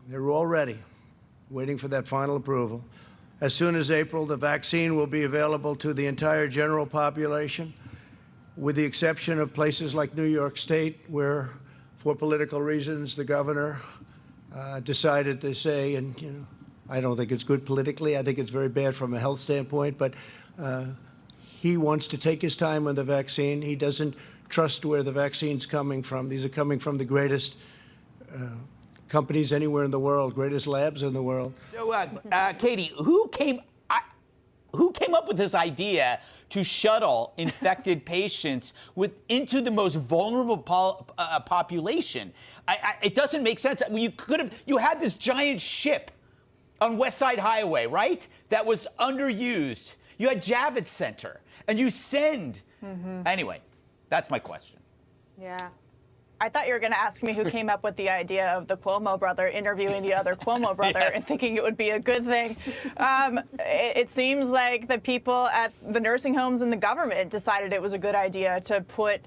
They're all ready, waiting for that final approval. As soon as April, the vaccine will be available to the entire general population, with the exception of places like New York State, where, for political reasons, the governor decided to say, and I don't think it's good politically. I think it's very bad from a health standpoint, but he wants to take his time on the vaccine. He doesn't trust where the vaccine's coming from. These are coming from the greatest companies anywhere in the world, greatest labs in the world. So, Katie, who came up with this idea to shuttle infected patients into the most vulnerable population? It doesn't make sense. I mean, you had this giant ship on West Side Highway, right? That was underused. You had Javits Center, and you send. Anyway, that's my question. Yeah. I thought you were going to ask me who came up with the idea of the Cuomo brother interviewing the other Cuomo brother and thinking it would be a good thing. It seems like the people at the nursing homes and the government decided it was a good idea to put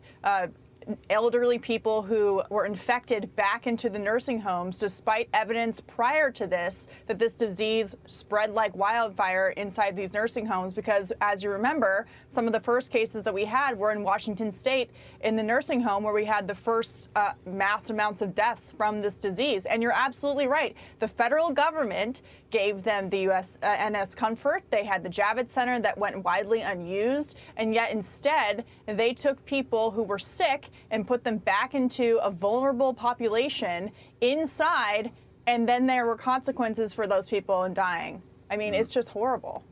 elderly people who were infected back into the nursing homes, despite evidence prior to this that this disease spread like wildfire inside these nursing homes. Because, as you remember, some of the first cases that we had were in Washington State in the nursing home, where we had the first mass amounts of deaths from this disease. And you're absolutely right. The federal government gave them the NS Comfort. They had the Javits Center that went widely unused, and yet instead they took people who were sick and put them back into a vulnerable population inside, and then there were consequences for those people in dying. I mean, it's just horrible.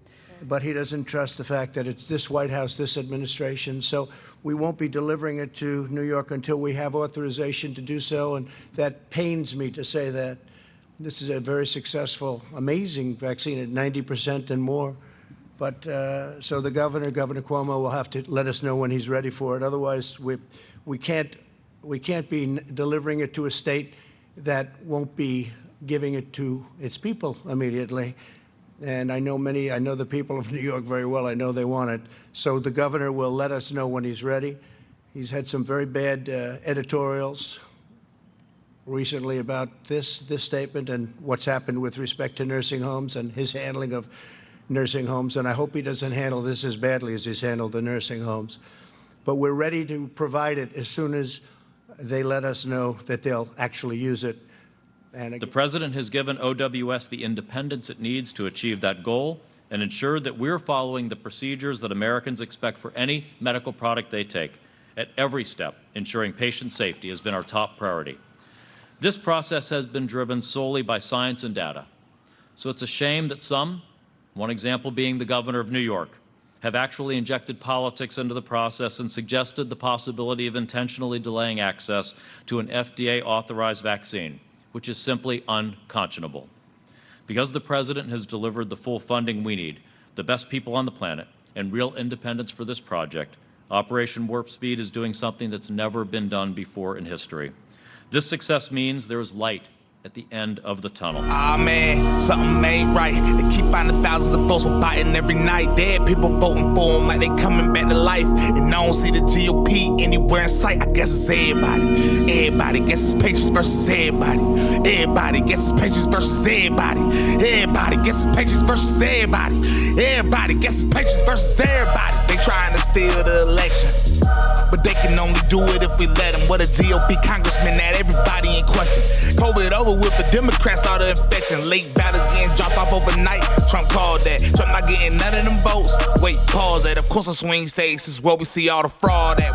But he doesn't trust the fact that it's this White House, this administration. So we won't be delivering it to New York until we have authorization to do so, and that pains me to say that. This is a very successful, amazing vaccine at 90% and more. But so the Governor Cuomo, will have to let us know when he's ready for it. Otherwise, we can't be delivering it to a state that won't be giving it to its people immediately. And I know the people of New York very well. I know they want it. So the governor will let us know when he's ready. He's had some very bad editorials recently about this statement and what's happened with respect to nursing homes and his handling of nursing homes. And I hope he doesn't handle this as badly as he's handled the nursing homes. But we're ready to provide it as soon as they let us know that they'll actually use it. And the President has given OWS the independence it needs to achieve that goal and ensure that we're following the procedures that Americans expect for any medical product they take. At every step, ensuring patient safety has been our top priority. This process has been driven solely by science and data. So it's a shame that some, one example being the governor of New York, have actually injected politics into the process and suggested the possibility of intentionally delaying access to an FDA-authorized vaccine, which is simply unconscionable. Because the President has delivered the full funding we need, the best people on the planet, and real independence for this project, Operation Warp Speed is doing something that's never been done before in history. This success means there is light at the end of the tunnel. Ah, man, something ain't right. They keep finding thousands of votes for Biden every night. Dead people voting for him like they coming back to life. And I don't see the GOP anywhere in sight. I guess it's everybody. Everybody guesses patients versus everybody. Everybody guesses patients versus everybody. Everybody guesses patients versus everybody. Everybody guesses patients versus everybody. They trying to steal the election, but they can only do it if we let them. What a GOP congressman at everybody in question. COVID over with, the Democrats all the infection. Late ballots getting dropped off overnight. Trump called that. Trump not getting none of them votes. Wait, pause that. Of course, the swing states is where we see all the fraud at.